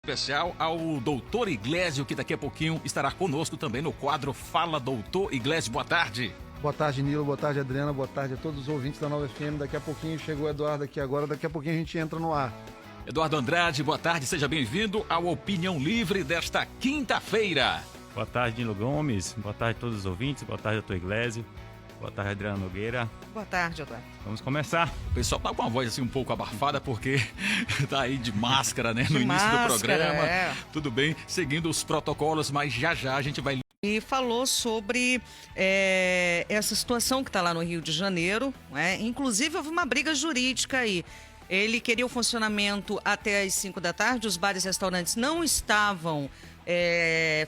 especial ao doutor Iglesio, que daqui a pouquinho estará conosco também no quadro Fala Doutor Iglesio. Boa tarde. Boa tarde, Nilo. Boa tarde, Adriana. Boa tarde a todos os ouvintes da Nova FM. Daqui a pouquinho chegou o Eduardo aqui agora. Daqui a pouquinho a gente entra no ar. Eduardo Andrade, boa tarde. Seja bem-vindo ao Opinião Livre desta quinta-feira. Boa tarde, Nilo Gomes. Boa tarde a todos os ouvintes. Boa tarde, doutor Iglesio. Boa tarde, Adriana Nogueira. Boa tarde, Eduardo. Vamos começar. O pessoal tá com a voz assim um pouco abafada porque tá aí de máscara, né? No início do programa. É. Tudo bem, seguindo os protocolos, mas já a gente vai... E falou sobre essa situação que está lá no Rio de Janeiro, né? Inclusive houve uma briga jurídica aí. Ele queria o funcionamento até às 5 da tarde, os bares e restaurantes não estavam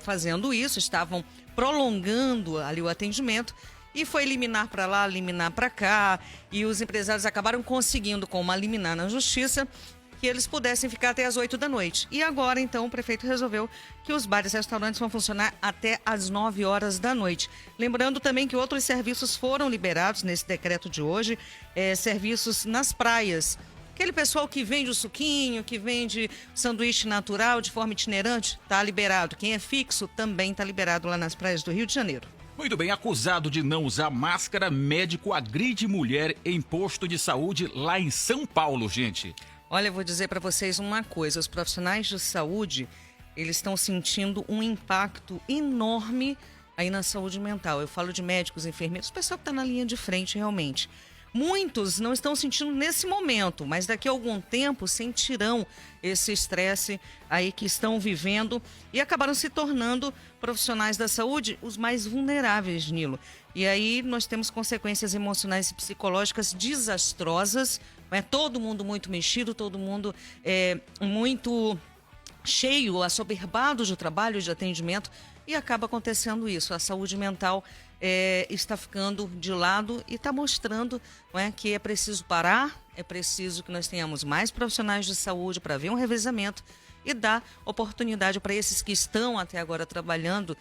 fazendo isso, estavam prolongando ali o atendimento. E foi liminar para lá, liminar para cá, e os empresários acabaram conseguindo, com uma liminar na justiça, que eles pudessem ficar até as 8 da noite. E agora, então, o prefeito resolveu que os bares e restaurantes vão funcionar até as 9 horas da noite. Lembrando também que outros serviços foram liberados nesse decreto de hoje, serviços nas praias. Aquele pessoal que vende o suquinho, que vende sanduíche natural de forma itinerante, está liberado. Quem é fixo também está liberado lá nas praias do Rio de Janeiro. Muito bem, acusado de não usar máscara, médico agride mulher em posto de saúde lá em São Paulo, gente. Olha, eu vou dizer para vocês uma coisa, os profissionais de saúde, eles estão sentindo um impacto enorme aí na saúde mental. Eu falo de médicos, enfermeiros, o pessoal que está na linha de frente realmente. Muitos não estão sentindo nesse momento, mas daqui a algum tempo sentirão esse estresse aí que estão vivendo e acabaram se tornando profissionais da saúde os mais vulneráveis, Nilo. E aí nós temos consequências emocionais e psicológicas desastrosas, né? Todo mundo muito mexido, todo mundo muito cheio, assoberbado de trabalho, de atendimento, e acaba acontecendo isso. A saúde mental está ficando de lado e está mostrando, não é, que é preciso parar, é preciso que nós tenhamos mais profissionais de saúde para ver um revezamento e dar oportunidade para esses que estão até agora trabalhando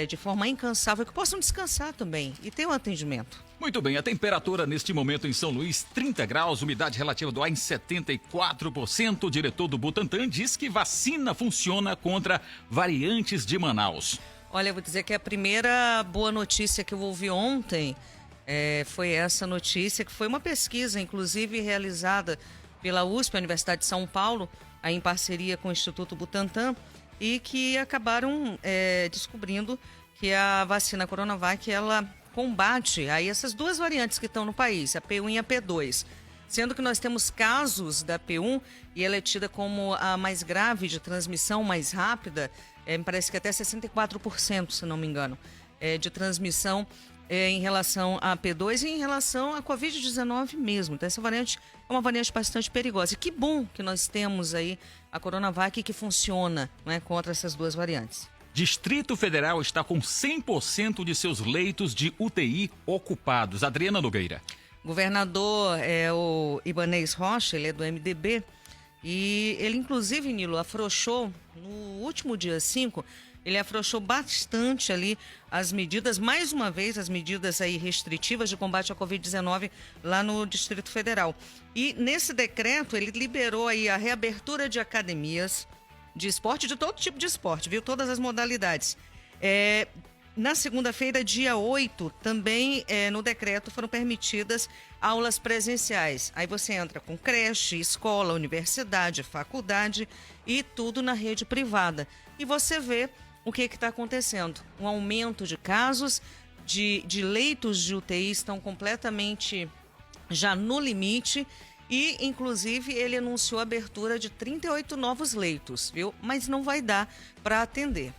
de forma incansável, que possam descansar também e ter um atendimento. Muito bem, a temperatura neste momento em São Luís, 30 graus, umidade relativa do ar em 74%. O diretor do Butantan diz que vacina funciona contra variantes de Manaus. Olha, eu vou dizer que a primeira boa notícia que eu ouvi ontem foi essa notícia, que foi uma pesquisa, inclusive, realizada pela USP, a Universidade de São Paulo, aí em parceria com o Instituto Butantan, e que acabaram descobrindo que a vacina Coronavac, ela combate aí essas duas variantes que estão no país, a P1 e a P2. Sendo que nós temos casos da P1 e ela é tida como a mais grave de transmissão, mais rápida, me parece que até 64%, se não me engano, de transmissão em relação à P2 e em relação à Covid-19 mesmo. Então essa variante é uma variante bastante perigosa. E que bom que nós temos aí a Coronavac que funciona, né, contra essas duas variantes. Distrito Federal está com 100% de seus leitos de UTI ocupados. Adriana Nogueira. Governador o Ibanez Rocha, ele é do MDB, e ele inclusive, Nilo, afrouxou no último dia 5, ele afrouxou bastante ali as medidas, mais uma vez, as medidas aí restritivas de combate à Covid-19 lá no Distrito Federal. E nesse decreto ele liberou aí a reabertura de academias de esporte, de todo tipo de esporte, viu? Todas as modalidades. Na segunda-feira, dia 8, também no decreto foram permitidas aulas presenciais. Aí você entra com creche, escola, universidade, faculdade e tudo na rede privada. E você vê o que está acontecendo. Um aumento de casos, de leitos de UTI estão completamente já no limite. E, inclusive, ele anunciou a abertura de 38 novos leitos, viu? Mas não vai dar para atender.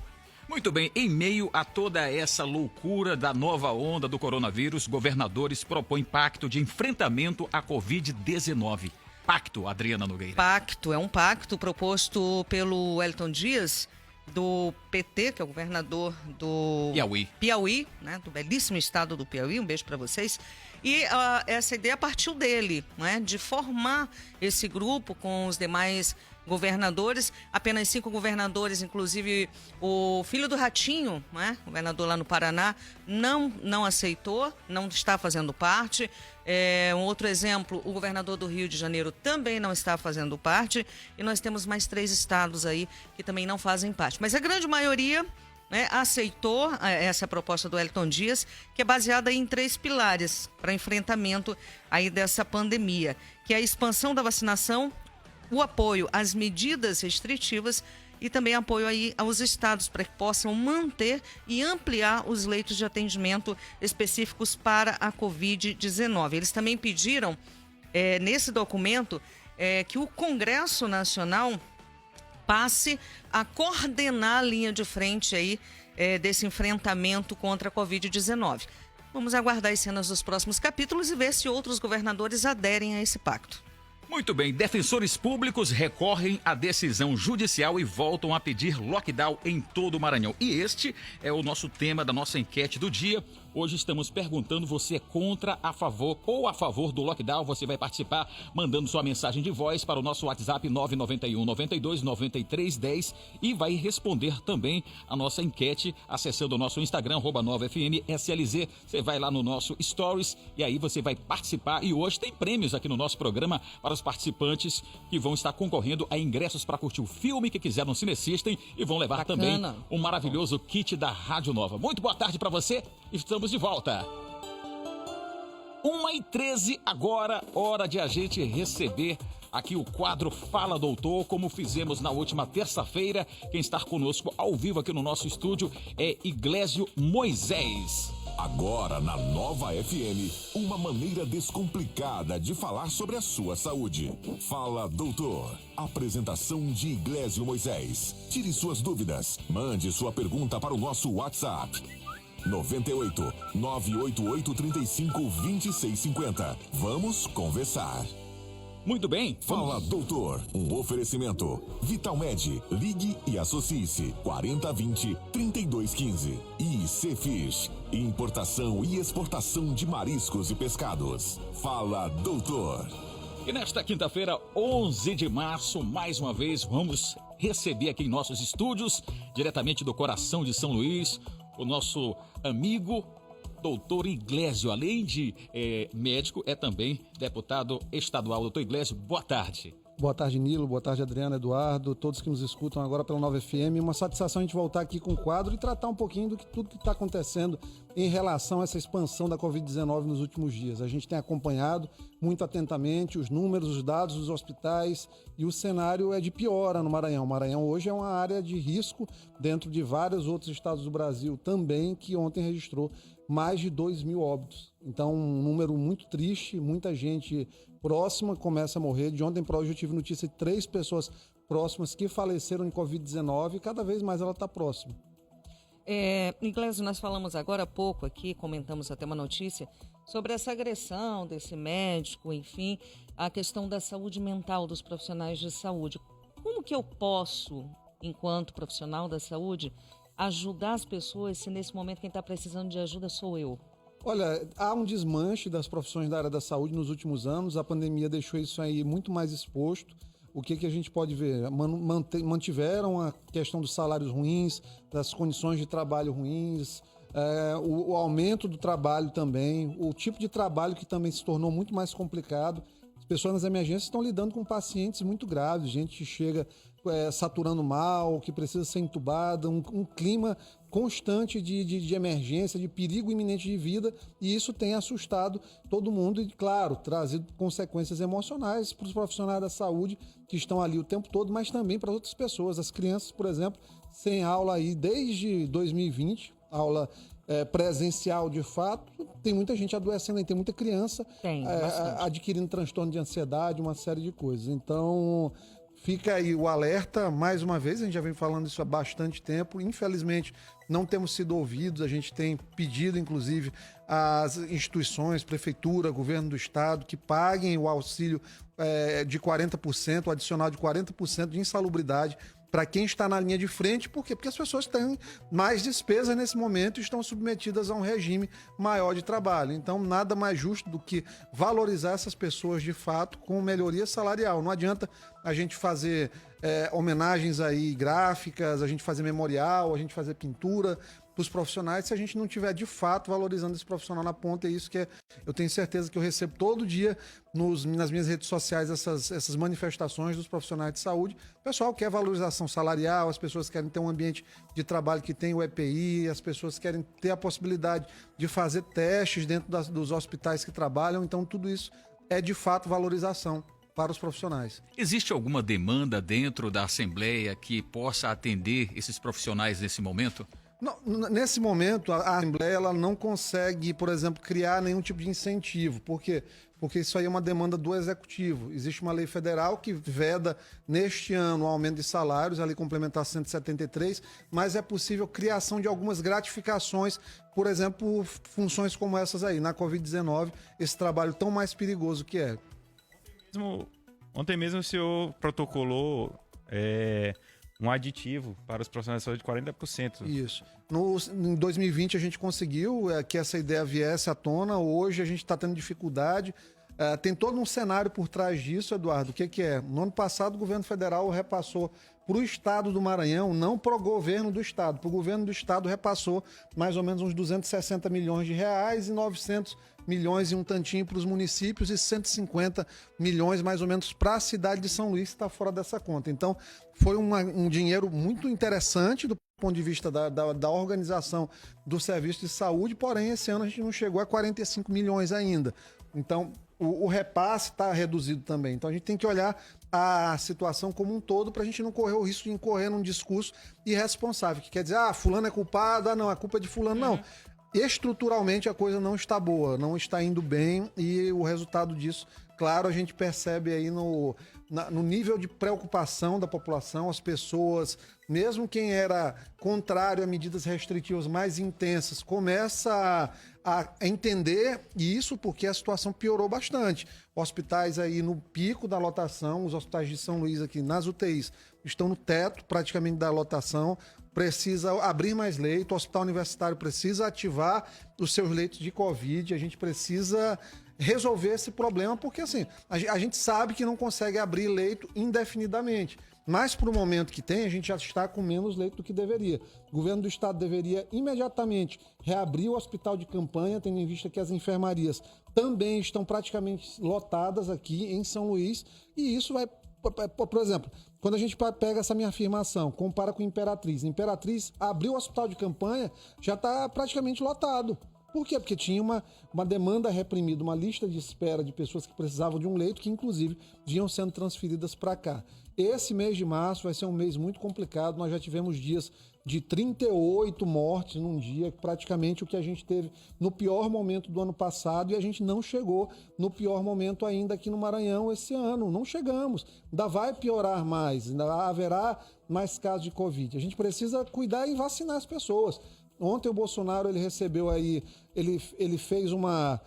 Muito bem, em meio a toda essa loucura da nova onda do coronavírus, governadores propõem pacto de enfrentamento à Covid-19. Pacto, Adriana Nogueira. Pacto, é um pacto proposto pelo Wellington Dias, do PT, que é o governador do Piauí, né, do belíssimo estado do Piauí, um beijo para vocês. E essa ideia partiu dele, né, de formar esse grupo com os demais governadores, apenas 5 governadores, inclusive o filho do Ratinho, né, governador lá no Paraná, não aceitou, não está fazendo parte. Um outro exemplo, o governador do Rio de Janeiro também não está fazendo parte, e nós temos mais 3 estados aí que também não fazem parte. Mas a grande maioria, né, aceitou essa proposta do Wellington Dias, que é baseada em 3 pilares para enfrentamento aí dessa pandemia, que é a expansão da vacinação, o apoio às medidas restritivas e também apoio aí aos estados para que possam manter e ampliar os leitos de atendimento específicos para a Covid-19. Eles também pediram, nesse documento, que o Congresso Nacional passe a coordenar a linha de frente aí, desse enfrentamento contra a Covid-19. Vamos aguardar as cenas dos próximos capítulos e ver se outros governadores aderem a esse pacto. Muito bem, defensores públicos recorrem à decisão judicial e voltam a pedir lockdown em todo o Maranhão. E este é o nosso tema da nossa enquete do dia. Hoje estamos perguntando, você é contra, a favor ou a favor do lockdown? Você vai participar mandando sua mensagem de voz para o nosso WhatsApp 991 92 93 10 e vai responder também a nossa enquete acessando o nosso Instagram, @9FMSLZ. Você vai lá no nosso Stories e aí você vai participar. E hoje tem prêmios aqui no nosso programa para os participantes que vão estar concorrendo a ingressos para curtir o filme que quiser no Cine System e vão levar também um maravilhoso kit da Rádio Nova. Muito boa tarde para você. Estamos de volta. 1h13 agora, hora de a gente receber aqui o quadro Fala Doutor, como fizemos na última terça-feira. Quem está conosco ao vivo aqui no nosso estúdio é Iglesio Moisés. Agora na Nova FM, uma maneira descomplicada de falar sobre a sua saúde. Fala Doutor. Apresentação de Iglesio Moisés. Tire suas dúvidas. Mande sua pergunta para o nosso WhatsApp. 98 988 35 2650. Vamos conversar. Muito bem. Fala Doutor. Um oferecimento. Vitalmed. Ligue e associe-se. 4020 3215. E Cefish. Importação e exportação de mariscos e pescados. Fala Doutor. E nesta quinta-feira, 11 de março, mais uma vez, vamos receber aqui em nossos estúdios, diretamente do coração de São Luís, o nosso amigo doutor Iglesio. Além de médico, é também deputado estadual. Doutor Iglesio, boa tarde. Boa tarde, Nilo. Boa tarde, Adriana, Eduardo, todos que nos escutam agora pela Nova FM. Uma satisfação a gente voltar aqui com o quadro e tratar um pouquinho do que tudo que está acontecendo em relação a essa expansão da Covid-19 nos últimos dias. A gente tem acompanhado muito atentamente os números, os dados dos hospitais e o cenário é de piora no Maranhão. O Maranhão hoje é uma área de risco dentro de vários outros estados do Brasil também, que ontem registrou mais de 2.000 óbitos. Então, um número muito triste, muita gente próxima começa a morrer. De ontem para hoje eu tive notícia de 3 pessoas próximas que faleceram em Covid-19 e cada vez mais ela está próxima. Iglesio, nós falamos agora há pouco aqui, comentamos até uma notícia sobre essa agressão desse médico, enfim, a questão da saúde mental dos profissionais de saúde. Como que eu posso, enquanto profissional da saúde, ajudar as pessoas se nesse momento quem está precisando de ajuda sou eu? Olha, há um desmanche das profissões da área da saúde nos últimos anos, a pandemia deixou isso aí muito mais exposto. O que a gente pode ver? Mantiveram a questão dos salários ruins, das condições de trabalho ruins, o aumento do trabalho também, o tipo de trabalho que também se tornou muito mais complicado. As pessoas nas emergências estão lidando com pacientes muito graves, gente que chega saturando mal, que precisa ser entubada, um clima constante de emergência, de perigo iminente de vida, e isso tem assustado todo mundo e, claro, trazido consequências emocionais para os profissionais da saúde que estão ali o tempo todo, mas também para outras pessoas. As crianças, por exemplo, sem aula aí desde 2020, aula presencial de fato, tem muita gente adoecendo, tem muita criança adquirindo transtorno de ansiedade, uma série de coisas. Então, fica aí o alerta, mais uma vez, a gente já vem falando isso há bastante tempo, infelizmente não temos sido ouvidos, a gente tem pedido, inclusive, às instituições, prefeitura, governo do estado, que paguem o auxílio de 40%, o adicional de 40% de insalubridade para quem está na linha de frente. Por quê? Porque as pessoas têm mais despesas nesse momento e estão submetidas a um regime maior de trabalho. Então, nada mais justo do que valorizar essas pessoas de fato com melhoria salarial. Não adianta a gente fazer homenagens aí gráficas, a gente fazer memorial, a gente fazer pintura para os profissionais se a gente não tiver de fato valorizando esse profissional na ponta. É isso que eu tenho certeza que eu recebo todo dia nas minhas redes sociais, essas manifestações dos profissionais de saúde. O pessoal quer valorização salarial, as pessoas querem ter um ambiente de trabalho que tem o EPI, as pessoas querem ter a possibilidade de fazer testes dentro dos hospitais que trabalham. Então, tudo isso é de fato valorização para os profissionais. Existe alguma demanda dentro da Assembleia que possa atender esses profissionais nesse momento? Não, nesse momento, a Assembleia ela não consegue, por exemplo, criar nenhum tipo de incentivo. Por quê? Porque isso aí é uma demanda do Executivo. Existe uma lei federal que veda, neste ano, o aumento de salários, a lei complementar 173, mas é possível criação de algumas gratificações, por exemplo, funções como essas aí, na Covid-19, esse trabalho tão mais perigoso que é. Ontem mesmo o senhor protocolou um aditivo para os profissionais de saúde de 40%. Isso. Em 2020 a gente conseguiu que essa ideia viesse à tona. Hoje a gente está tendo dificuldade. Tem todo um cenário por trás disso, Eduardo. O que é? No ano passado o governo federal repassou para o estado do Maranhão, não para o governo do estado. Para o governo do estado repassou mais ou menos uns 260 milhões de reais e 900 milhões e um tantinho para os municípios e 150 milhões mais ou menos para a cidade de São Luís, que está fora dessa conta. Então, foi um dinheiro muito interessante do ponto de vista da organização do serviço de saúde, porém, esse ano a gente não chegou a 45 milhões ainda. Então, o repasse está reduzido também. Então, a gente tem que olhar a situação como um todo para a gente não correr o risco de incorrer num discurso irresponsável, que quer dizer, fulano é culpado, não, a culpa é de fulano. Não. Estruturalmente a coisa não está boa, não está indo bem e o resultado disso, claro, a gente percebe aí no nível de preocupação da população, as pessoas, mesmo quem era contrário a medidas restritivas mais intensas, começa a entender isso porque a situação piorou bastante. Hospitais aí no pico da lotação, os hospitais de São Luís aqui nas UTIs estão no teto praticamente da lotação, precisa abrir mais leito, o hospital universitário precisa ativar os seus leitos de Covid, a gente precisa resolver esse problema, porque assim, a gente sabe que não consegue abrir leito indefinidamente, mas para o momento que tem, a gente já está com menos leito do que deveria. O governo do estado deveria imediatamente reabrir o hospital de campanha, tendo em vista que as enfermarias também estão praticamente lotadas aqui em São Luís, e isso vai, por exemplo, quando a gente pega essa minha afirmação, compara com Imperatriz. Imperatriz abriu o hospital de campanha, já está praticamente lotado. Por quê? Porque tinha uma demanda reprimida, uma lista de espera de pessoas que precisavam de um leito, que inclusive vinham sendo transferidas para cá. Esse mês de março vai ser um mês muito complicado, nós já tivemos dias de 38 mortes num dia, praticamente o que a gente teve no pior momento do ano passado, e a gente não chegou no pior momento ainda aqui no Maranhão esse ano, não chegamos, ainda vai piorar mais, ainda haverá mais casos de Covid. A gente precisa cuidar e vacinar as pessoas. Ontem o Bolsonaro ele recebeu aí, ele fez uma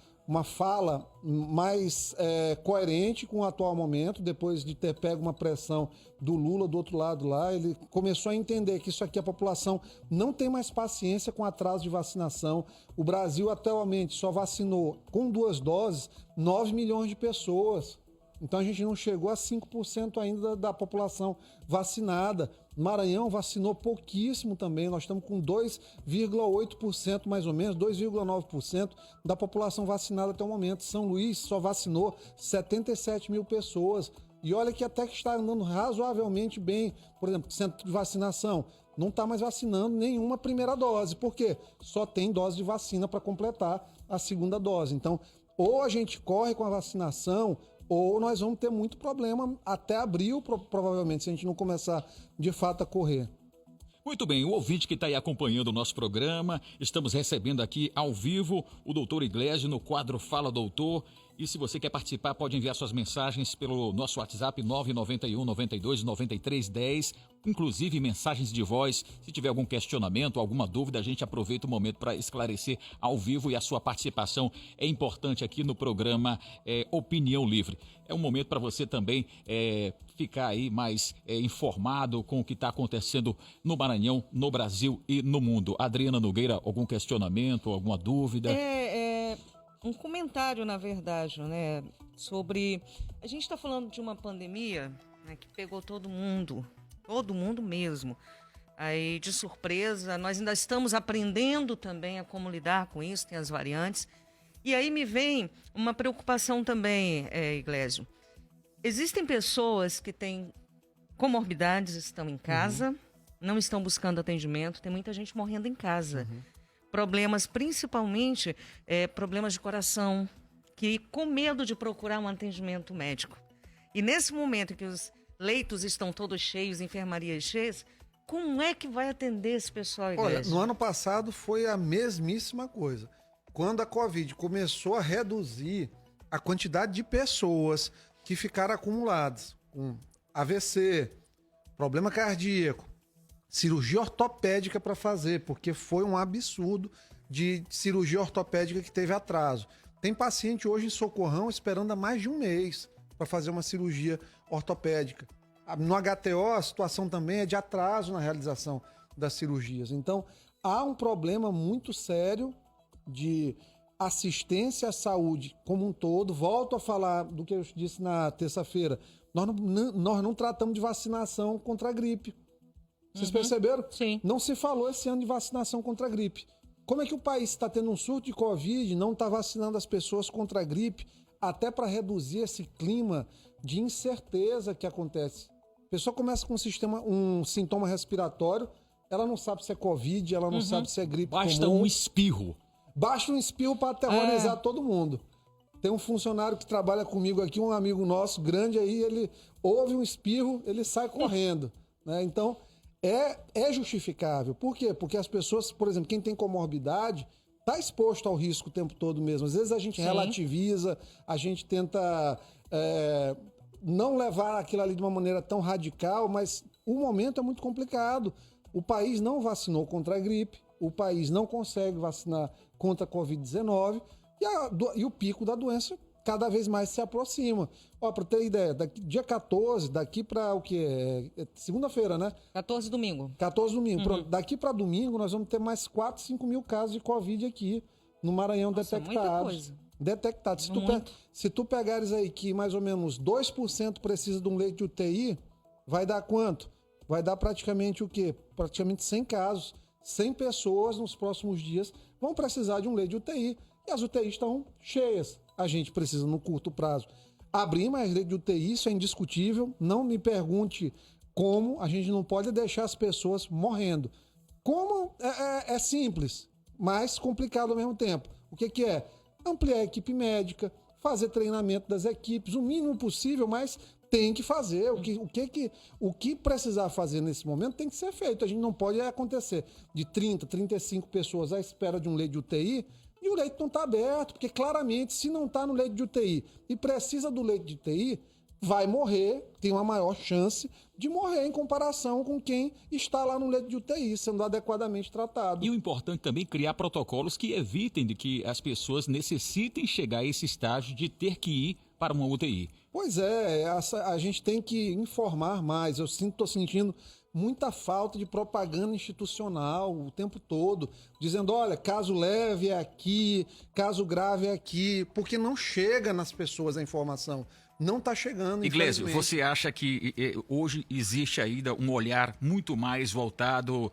fala mais coerente com o atual momento, depois de ter pego uma pressão do Lula do outro lado lá, ele começou a entender que isso aqui a população não tem mais paciência com atraso de vacinação. O Brasil atualmente só vacinou com 2 doses 9 milhões de pessoas. Então a gente não chegou a 5% ainda da população vacinada. Maranhão vacinou pouquíssimo também, nós estamos com 2,8% mais ou menos, 2,9% da população vacinada até o momento. São Luís só vacinou 77 mil pessoas. E olha que até que está andando razoavelmente bem. Por exemplo, centro de vacinação não está mais vacinando nenhuma primeira dose. Por quê? Só tem dose de vacina para completar a segunda dose. Então, ou a gente corre com a vacinação, ou nós vamos ter muito problema até abril, provavelmente, se a gente não começar de fato a correr. Muito bem, o ouvinte que está aí acompanhando o nosso programa, estamos recebendo aqui ao vivo o doutor Iglesio no quadro Fala Doutor. E se você quer participar, pode enviar suas mensagens pelo nosso WhatsApp 991 92 93 10, inclusive mensagens de voz. Se tiver algum questionamento, alguma dúvida, a gente aproveita o momento para esclarecer ao vivo, e a sua participação é importante aqui no programa Opinião Livre. É um momento para você também ficar aí mais informado com o que está acontecendo no Maranhão, no Brasil e no mundo. Adriana Nogueira, algum questionamento, alguma dúvida? Um comentário, na verdade, né, sobre... A gente está falando de uma pandemia, né, que pegou todo mundo mesmo. Aí, de surpresa, nós ainda estamos aprendendo também a como lidar com isso, tem as variantes. E aí me vem uma preocupação também, Iglesio. Existem pessoas que têm comorbidades, estão em casa, não estão buscando atendimento, tem muita gente morrendo em casa. Problemas, principalmente, problemas de coração, que com medo de procurar um atendimento médico. E nesse momento em que os leitos estão todos cheios, enfermarias cheias, como é que vai atender esse pessoal, Iglesio? Olha, no ano passado foi a mesmíssima coisa. Quando a Covid começou a reduzir a quantidade de pessoas que ficaram acumuladas com AVC, problema cardíaco, cirurgia ortopédica para fazer, porque foi um absurdo de cirurgia ortopédica que teve atraso. Tem paciente hoje em Socorrão esperando há mais de um mês para fazer uma cirurgia ortopédica. No HTO, a situação também é de atraso na realização das cirurgias. Então, há um problema muito sério de assistência à saúde como um todo. Volto a falar do que eu disse na terça-feira. Nós não tratamos de vacinação contra a gripe. Vocês perceberam? Sim. Não se falou esse ano de vacinação contra a gripe. Como é que o país está tendo um surto de Covid, não está vacinando as pessoas contra a gripe, até para reduzir esse clima de incerteza que acontece? A pessoa começa com um sintoma respiratório, ela não sabe se é Covid, ela não sabe se é gripe Basta comum. um espirro. Basta um espirro para aterrorizar todo mundo. Tem um funcionário que trabalha comigo aqui, um amigo nosso grande aí, ele ouve um espirro, ele sai correndo, né? Então, é justificável. Por quê? Porque as pessoas, por exemplo, quem tem comorbidade, está exposto ao risco o tempo todo mesmo. Às vezes a gente relativiza, a gente tenta não levar aquilo ali de uma maneira tão radical, mas o momento é muito complicado. O país não vacinou contra a gripe, o país não consegue vacinar contra a Covid-19 e o pico da doença cada vez mais se aproxima. Ó, para ter ideia, dia 14, daqui para o quê? Segunda-feira, né? 14 domingo. 14 domingo. Pronto, daqui para domingo nós vamos ter mais 4, 5 mil casos de Covid aqui no Maranhão. Nossa, detectados. muita coisa. Detectados. Se tu pegares aí que mais ou menos 2% precisa de um leito de UTI, vai dar quanto? Vai dar praticamente o quê? Praticamente 100 casos. 100 pessoas nos próximos dias vão precisar de um leito de UTI. E as UTIs estão cheias. A gente precisa, no curto prazo, abrir mais leito de UTI, isso é indiscutível. Não me pergunte como, a gente não pode deixar as pessoas morrendo. Como é simples, mas complicado ao mesmo tempo. O que é? Ampliar a equipe médica, fazer treinamento das equipes, o mínimo possível, mas tem que fazer. O que precisar fazer nesse momento tem que ser feito. A gente não pode acontecer de 30, 35 pessoas à espera de um leito de UTI e o leito não está aberto, porque claramente, se não está no leito de UTI e precisa do leito de UTI, vai morrer, tem uma maior chance de morrer em comparação com quem está lá no leito de UTI, sendo adequadamente tratado. E o importante também é criar protocolos que evitem de que as pessoas necessitem chegar a esse estágio de ter que ir para uma UTI. Pois é, a gente tem que informar mais. Eu estou sentindo muita falta de propaganda institucional o tempo todo, dizendo, olha, caso leve é aqui, caso grave é aqui, porque não chega nas pessoas a informação. Não está chegando, Iglesio, você acha que hoje existe ainda um olhar muito mais voltado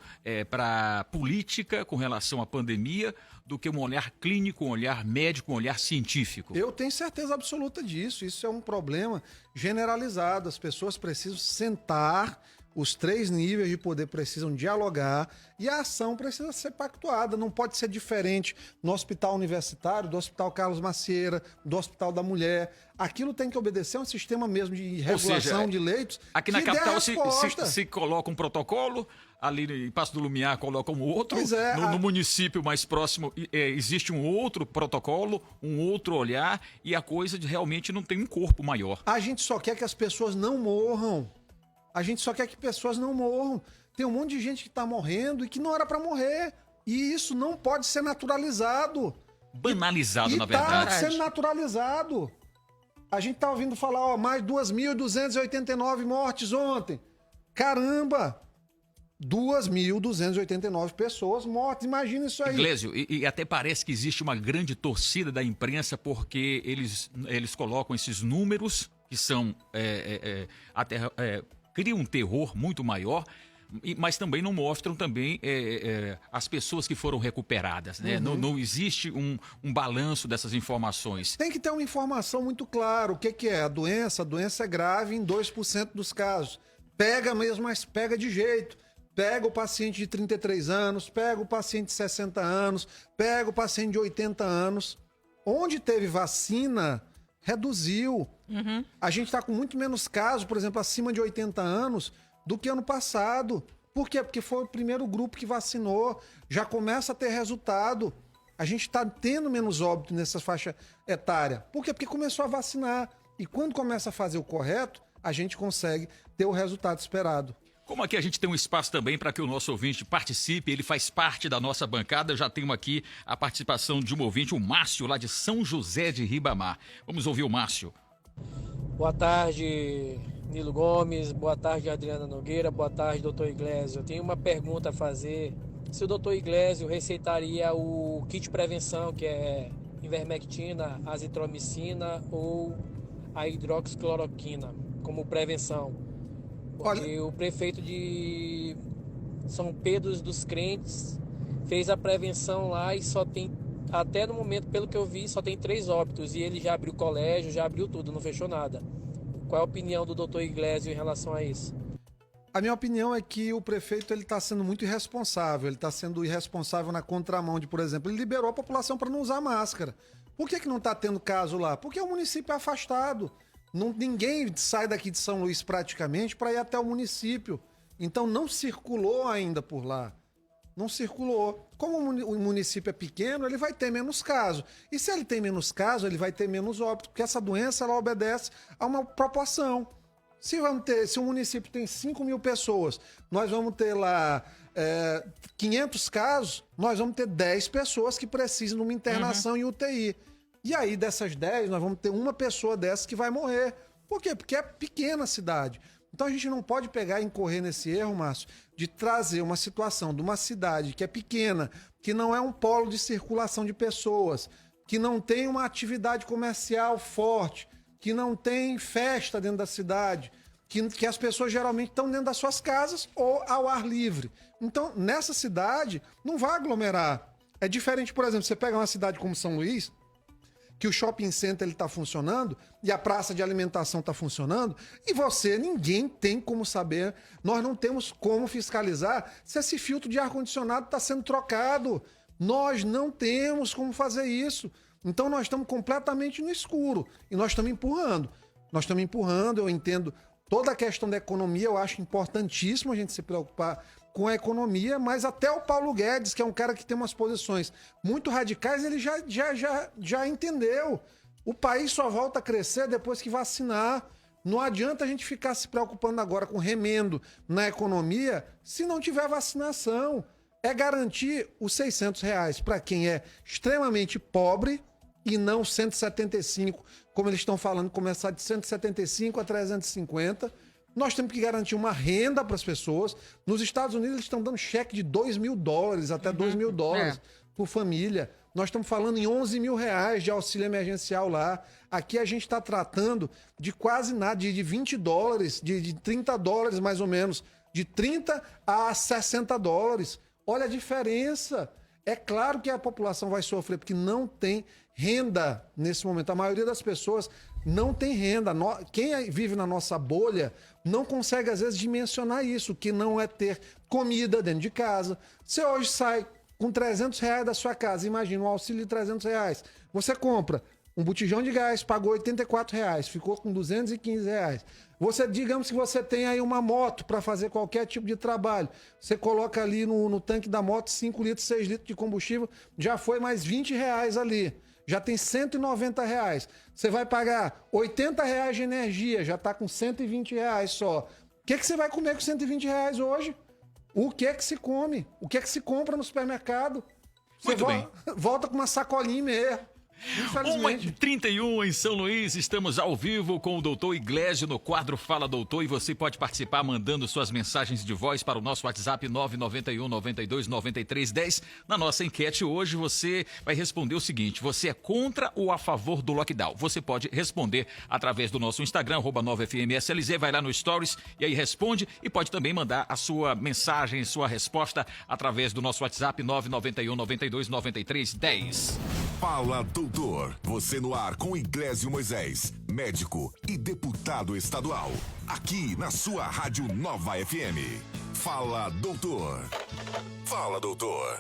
para a política com relação à pandemia do que um olhar clínico, um olhar médico, um olhar científico? Eu tenho certeza absoluta disso. Isso é um problema generalizado. As pessoas precisam sentar, Os 3 níveis de poder precisam dialogar e a ação precisa ser pactuada. Não pode ser diferente no hospital universitário, do hospital Carlos Macieira, do hospital da mulher. Aquilo tem que obedecer a um sistema mesmo de regulação de leitos. Aqui na que dê a capital resposta. se coloca um protocolo, ali em Passo do Lumiar coloca um outro, Pois é, no município mais próximo existe um outro protocolo, um outro olhar, e a coisa realmente não tem um corpo maior. A gente só quer que as pessoas não morram. A gente só quer que pessoas não morram. Tem um monte de gente que está morrendo e que não era para morrer. E isso não pode ser naturalizado. Banalizado, na E tá verdade. sendo naturalizado. A gente tá ouvindo falar, ó, mais 2.289 mortes ontem. Caramba! 2.289 pessoas mortas. Imagina isso aí. Iglesio, e até parece que existe uma grande torcida da imprensa porque eles colocam esses números que são criam um terror muito maior, mas também não mostram também as pessoas que foram recuperadas, né? Não existe um balanço dessas informações. Tem que ter uma informação muito clara. O que é a doença? A doença é grave em 2% dos casos. Pega mesmo, mas pega de jeito. Pega o paciente de 33 anos, pega o paciente de 60 anos, pega o paciente de 80 anos. Onde teve vacina, reduziu. A gente está com muito menos casos, por exemplo, acima de 80 anos, do que ano passado. Por quê? Porque foi o primeiro grupo que vacinou. Já começa a ter resultado. A gente está tendo menos óbito nessa faixa etária. Por quê? Porque começou a vacinar. E quando começa a fazer o correto, a gente consegue ter o resultado esperado. Como aqui a gente tem um espaço também para que o nosso ouvinte participe, ele faz parte da nossa bancada, já temos aqui a participação de um ouvinte, o Márcio, lá de São José de Ribamar. Vamos ouvir o Márcio. Boa tarde, Nilo Gomes. Boa tarde, Adriana Nogueira. Boa tarde, doutor Iglesio. Eu tenho uma pergunta a fazer. Se o doutor Iglesio receitaria o kit de prevenção, que é ivermectina, azitromicina ou a hidroxicloroquina, como prevenção. Porque o prefeito de São Pedro dos Crentes fez a prevenção lá e só tem, até no momento, pelo que eu vi, só tem 3 óbitos. E ele já abriu colégio, já abriu tudo, não fechou nada. Qual é a opinião do doutor Iglesio em relação a isso? A minha opinião é que o prefeito está sendo muito irresponsável. Ele está sendo irresponsável na contramão de, por exemplo, ele liberou a população para não usar máscara. Por que não está tendo caso lá? Porque o município é afastado. Ninguém sai daqui de São Luís praticamente para ir até o município. Então não circulou ainda por lá. Não circulou. Como o município é pequeno, ele vai ter menos casos. E se ele tem menos casos, ele vai ter menos óbito, porque essa doença ela obedece a uma proporção. Se o município tem 5.000 pessoas, nós vamos ter lá 500 casos, nós vamos ter 10 pessoas que precisam de uma internação em UTI. E aí, dessas 10, nós vamos ter uma pessoa dessas que vai morrer. Por quê? Porque é pequena a cidade. Então a gente não pode pegar e incorrer nesse erro, Márcio, de trazer uma situação de uma cidade que é pequena, que não é um polo de circulação de pessoas, que não tem uma atividade comercial forte, que não tem festa dentro da cidade, que as pessoas geralmente estão dentro das suas casas ou ao ar livre. Então, nessa cidade, não vai aglomerar. É diferente, por exemplo, você pega uma cidade como São Luís, que o shopping center está funcionando e a praça de alimentação está funcionando, e ninguém tem como saber, nós não temos como fiscalizar se esse filtro de ar-condicionado está sendo trocado. Nós não temos como fazer isso. Então nós estamos completamente no escuro e nós estamos empurrando. Eu entendo toda a questão da economia, eu acho importantíssimo a gente se preocupar com a economia, mas até o Paulo Guedes, que é um cara que tem umas posições muito radicais, ele já entendeu. O país só volta a crescer depois que vacinar. Não adianta a gente ficar se preocupando agora com remendo na economia se não tiver vacinação. É garantir os R$600 para quem é extremamente pobre e não 175, como eles estão falando, começar de 175 a 350. Nós temos que garantir uma renda para as pessoas. Nos Estados Unidos, eles estão dando cheque de $2.000, até $2.000 por família. Nós estamos falando em R$11 mil de auxílio emergencial lá. Aqui a gente está tratando de quase nada, de $20, de $30 mais ou menos, de 30 a $60. Olha a diferença. É claro que a população vai sofrer, porque não tem renda nesse momento. A maioria das pessoas não tem renda. Quem vive na nossa bolha não consegue, às vezes, dimensionar isso, que não é ter comida dentro de casa. Você hoje sai com R$300 da sua casa, imagina um auxílio de R$300. Você compra um botijão de gás, pagou R$84, ficou com R$215. Digamos que você tem aí uma moto para fazer qualquer tipo de trabalho. Você coloca ali no tanque da moto 5 litros, 6 litros de combustível, já foi mais R$20 ali. Já tem R$190. Você vai pagar R$80 de energia, já está com R$120 só. O que você vai comer com R$120 hoje? O que se come? O que se compra no supermercado? Você volta com uma sacolinha e meia. 1h31 em São Luís, estamos ao vivo com o doutor Iglesio no quadro Fala Doutor, e você pode participar mandando suas mensagens de voz para o nosso WhatsApp 991 92 93 10. Na nossa enquete hoje você vai responder o seguinte: você é contra ou a favor do lockdown? Você pode responder através do nosso Instagram, @9FMSLZ, vai lá no Stories e aí responde, e pode também mandar a sua mensagem, sua resposta através do nosso WhatsApp 991 92 93 10. Fala Doutor, você no ar com Iglesio Moisés, médico e deputado estadual, aqui na sua Rádio Nova FM. Fala Doutor. Fala Doutor.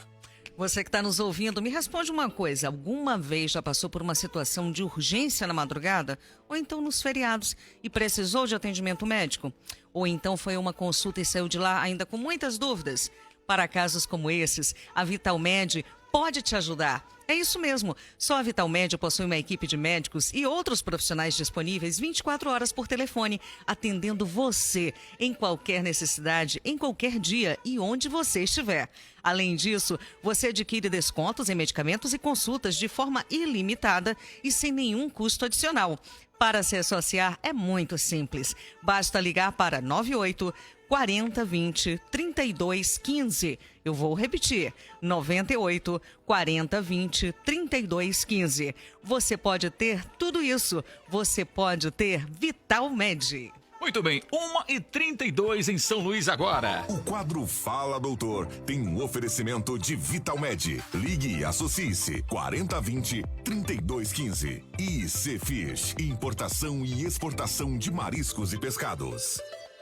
Você que está nos ouvindo, me responde uma coisa: alguma vez já passou por uma situação de urgência na madrugada? Ou então nos feriados e precisou de atendimento médico? Ou então foi uma consulta e saiu de lá ainda com muitas dúvidas? Para casos como esses, a Vitalmed pode te ajudar. É isso mesmo, só a Vitalmed possui uma equipe de médicos e outros profissionais disponíveis 24 horas por telefone, atendendo você em qualquer necessidade, em qualquer dia e onde você estiver. Além disso, você adquire descontos em medicamentos e consultas de forma ilimitada e sem nenhum custo adicional. Para se associar é muito simples, basta ligar para 98 40 20 32 15. Eu vou repetir, 98 40 20 32 15. Você pode ter tudo isso, você pode ter Vitalmed. Muito bem, 1h32 em São Luís agora. O quadro Fala Doutor tem um oferecimento de Vitalmed. Ligue e associe-se 4020 3215. E Cefish, importação e exportação de mariscos e pescados.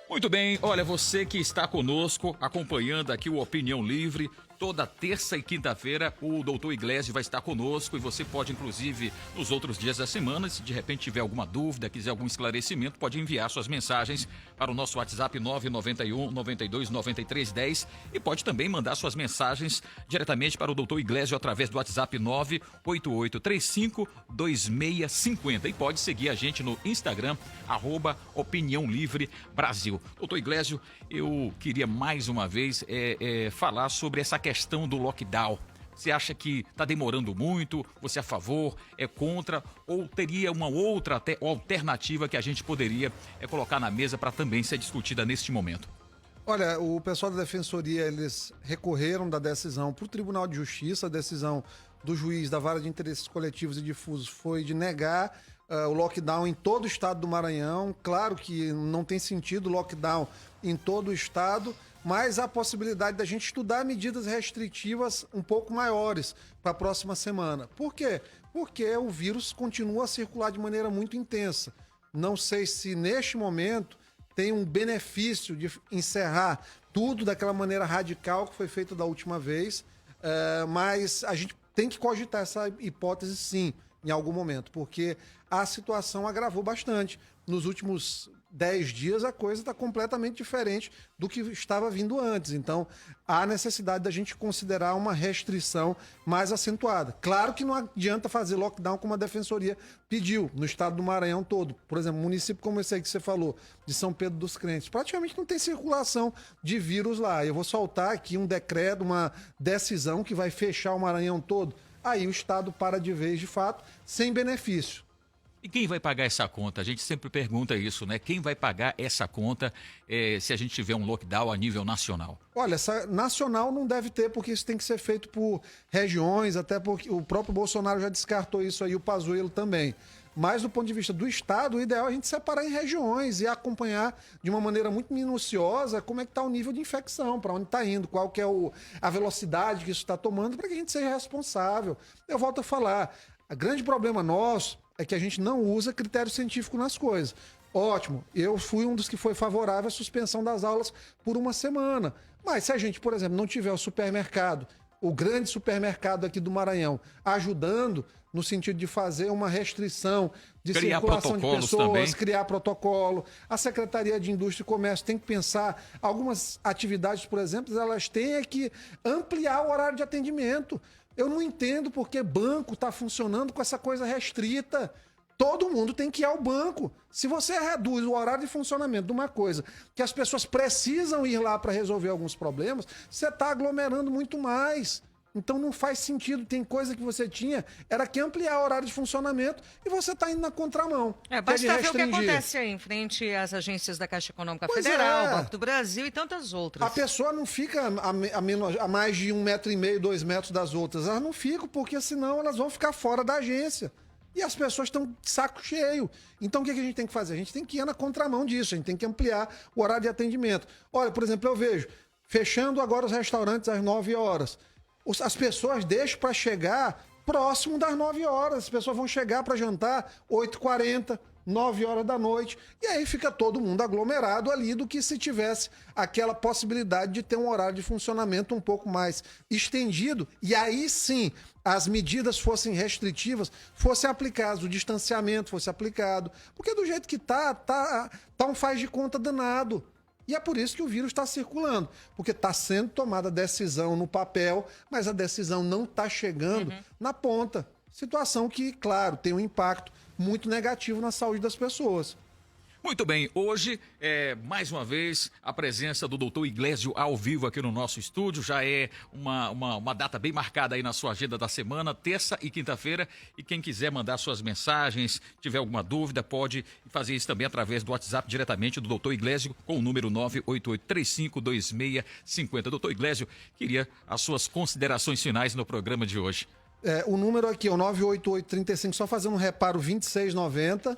Muito bem, olha, você que está conosco, acompanhando aqui o Opinião Livre, toda terça e quinta-feira o doutor Iglesio vai estar conosco, e você pode, inclusive, nos outros dias da semana, se de repente tiver alguma dúvida, quiser algum esclarecimento, pode enviar suas mensagens para o nosso WhatsApp 991 92 93 10, e pode também mandar suas mensagens diretamente para o doutor Iglesio através do WhatsApp 98835 2650, e pode seguir a gente no Instagram, @Opinião Livre Brasil. Doutor Iglesio, eu queria mais uma vez falar sobre essa questão do lockdown. Você acha que está demorando muito? Você é a favor? É contra? Ou teria uma outra alternativa que a gente poderia colocar na mesa para também ser discutida neste momento? Olha, o pessoal da Defensoria, eles recorreram da decisão para o Tribunal de Justiça. A decisão do juiz da Vara de Interesses Coletivos e Difusos foi de negar o lockdown em todo o estado do Maranhão. Claro que não tem sentido lockdown em todo o estado, mas há a possibilidade da gente estudar medidas restritivas um pouco maiores para a próxima semana. Por quê? Porque o vírus continua a circular de maneira muito intensa. Não sei se neste momento tem um benefício de encerrar tudo daquela maneira radical que foi feito da última vez, mas a gente tem que cogitar essa hipótese sim, em algum momento, porque a situação agravou bastante. Nos últimos 10 dias a coisa está completamente diferente do que estava vindo antes. Então, há necessidade da gente considerar uma restrição mais acentuada. Claro que não adianta fazer lockdown como a Defensoria pediu, no estado do Maranhão todo. Por exemplo, município como esse aí que você falou, de São Pedro dos Crentes, praticamente não tem circulação de vírus lá. Eu vou soltar aqui um decreto, uma decisão que vai fechar o Maranhão todo. Aí o estado para de vez, de fato, sem benefício. E quem vai pagar essa conta? A gente sempre pergunta isso, né? Quem vai pagar essa conta se a gente tiver um lockdown a nível nacional? Olha, nacional não deve ter, porque isso tem que ser feito por regiões, até porque o próprio Bolsonaro já descartou isso aí, o Pazuello também. Mas do ponto de vista do estado, o ideal é a gente separar em regiões e acompanhar de uma maneira muito minuciosa como é que está o nível de infecção, para onde está indo, qual que é a velocidade que isso está tomando, para que a gente seja responsável. Eu volto a falar, o grande problema nosso é que a gente não usa critério científico nas coisas. Ótimo, eu fui um dos que foi favorável à suspensão das aulas por uma semana. Mas se a gente, por exemplo, não tiver o supermercado, o grande supermercado aqui do Maranhão, ajudando no sentido de fazer uma restrição de criar circulação de protocolos pessoas, também. criar protocolo. A Secretaria de Indústria e Comércio tem que pensar, algumas atividades, por exemplo, elas têm que ampliar o horário de atendimento. Eu não entendo porque banco está funcionando com essa coisa restrita. Todo mundo tem que ir ao banco. Se você reduz o horário de funcionamento de uma coisa que as pessoas precisam ir lá para resolver alguns problemas, você está aglomerando muito mais. Então não faz sentido. Tem coisa que você tinha, era que ampliar o horário de funcionamento e você está indo na contramão. Basta ver o que acontece aí em frente às agências da Caixa Econômica Federal, Banco do Brasil e tantas outras. A pessoa não fica a mais de 1,5 metro, 2 metros das outras. Elas não ficam, porque senão elas vão ficar fora da agência. E as pessoas estão de saco cheio. Então o que a gente tem que fazer? A gente tem que ir na contramão disso, a gente tem que ampliar o horário de atendimento. Olha, por exemplo, eu vejo, fechando agora os restaurantes às 9 horas. As pessoas deixam para chegar próximo das 9 horas. As pessoas vão chegar para jantar 8h40, 9 horas da noite. E aí fica todo mundo aglomerado ali do que se tivesse aquela possibilidade de ter um horário de funcionamento um pouco mais estendido. E aí sim, as medidas fossem restritivas, fossem aplicadas, o distanciamento fosse aplicado. Porque do jeito que tá um faz de conta danado. E é por isso que o vírus está circulando. Porque está sendo tomada decisão no papel, mas a decisão não está chegando na ponta. Situação que, claro, tem um impacto muito negativo na saúde das pessoas. Muito bem, hoje, mais uma vez, a presença do doutor Iglesio ao vivo aqui no nosso estúdio. Já é uma data bem marcada aí na sua agenda da semana, terça e quinta-feira. E quem quiser mandar suas mensagens, tiver alguma dúvida, pode fazer isso também através do WhatsApp diretamente do doutor Iglesio, com o número 988-352650. Doutor Iglesio, queria as suas considerações finais no programa de hoje. O número aqui é o 988-35, só fazendo um reparo, 2690,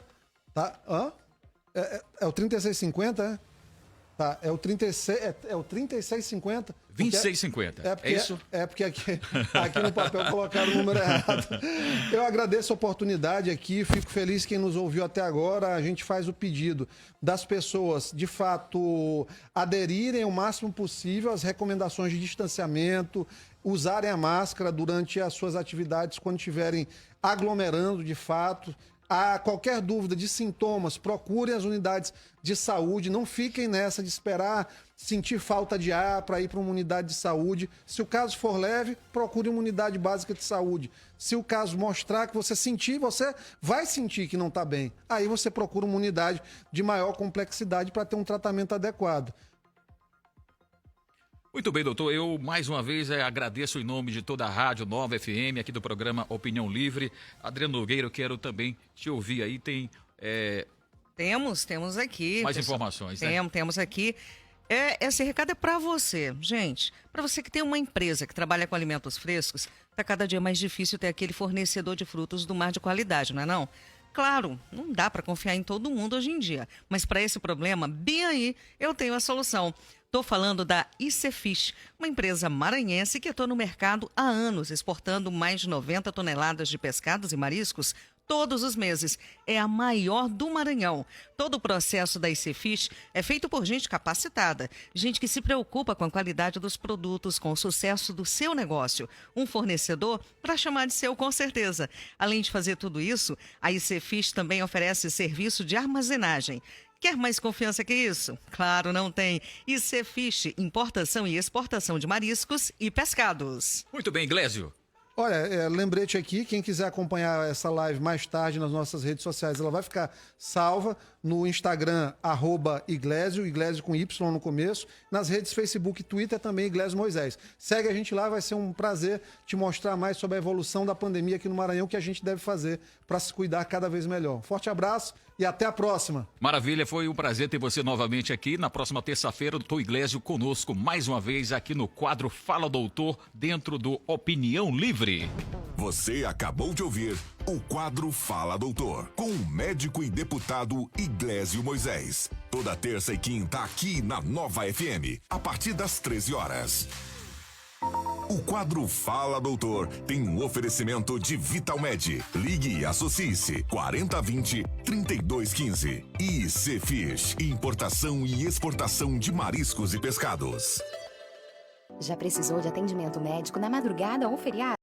tá? É o 3650, é? Tá, é o 3650. 2650, é isso? Porque aqui no papel colocaram o número errado. Eu agradeço a oportunidade aqui, fico feliz quem nos ouviu até agora. A gente faz o pedido das pessoas, de fato, aderirem o máximo possível às recomendações de distanciamento, usarem a máscara durante as suas atividades quando estiverem aglomerando de fato. Há qualquer dúvida de sintomas, procurem as unidades de saúde, não fiquem nessa de esperar sentir falta de ar para ir para uma unidade de saúde. Se o caso for leve, procure uma unidade básica de saúde. Se o caso mostrar que você vai sentir que não está bem, aí você procura uma unidade de maior complexidade para ter um tratamento adequado. Muito bem, doutor. Eu, mais uma vez, agradeço em nome de toda a Rádio Nova FM, aqui do programa Opinião Livre. Adriano Nogueira, eu quero também te ouvir aí. Temos aqui. Mais informações, né? Temos aqui. Esse recado é para você, gente. Para você que tem uma empresa que trabalha com alimentos frescos, está cada dia mais difícil ter aquele fornecedor de frutos do mar de qualidade, não é não? Claro, não dá para confiar em todo mundo hoje em dia, mas para esse problema, bem aí, eu tenho a solução. Estou falando da IC Fish, uma empresa maranhense que atua no mercado há anos, exportando mais de 90 toneladas de pescados e mariscos todos os meses. É a maior do Maranhão. Todo o processo da IC Fish é feito por gente capacitada, gente que se preocupa com a qualidade dos produtos, com o sucesso do seu negócio. Um fornecedor para chamar de seu, com certeza. Além de fazer tudo isso, a IC Fish também oferece serviço de armazenagem. Quer mais confiança que isso? Claro, não tem. IC Fish, importação e exportação de mariscos e pescados. Muito bem, Iglesio. Olha, lembrete aqui, quem quiser acompanhar essa live mais tarde nas nossas redes sociais, ela vai ficar salva no Instagram, @Iglesio, Iglesio com Y no começo, nas redes Facebook e Twitter também, Iglesio Moisés. Segue a gente lá, vai ser um prazer te mostrar mais sobre a evolução da pandemia aqui no Maranhão, que a gente deve fazer para se cuidar cada vez melhor. Forte abraço e até a próxima. Maravilha, foi um prazer ter você novamente aqui. Na próxima terça-feira, o doutor Iglesio conosco mais uma vez aqui no quadro Fala Doutor, dentro do Opinião Livre. Você acabou de ouvir o quadro Fala Doutor, com o médico e deputado Iglesio Moisés. Toda terça e quinta aqui na Nova FM, a partir das 13 horas. O quadro Fala Doutor tem um oferecimento de Vitalmed. Ligue e associe-se 4020-3215. E Cfish, importação e exportação de mariscos e pescados. Já precisou de atendimento médico na madrugada ou feriado?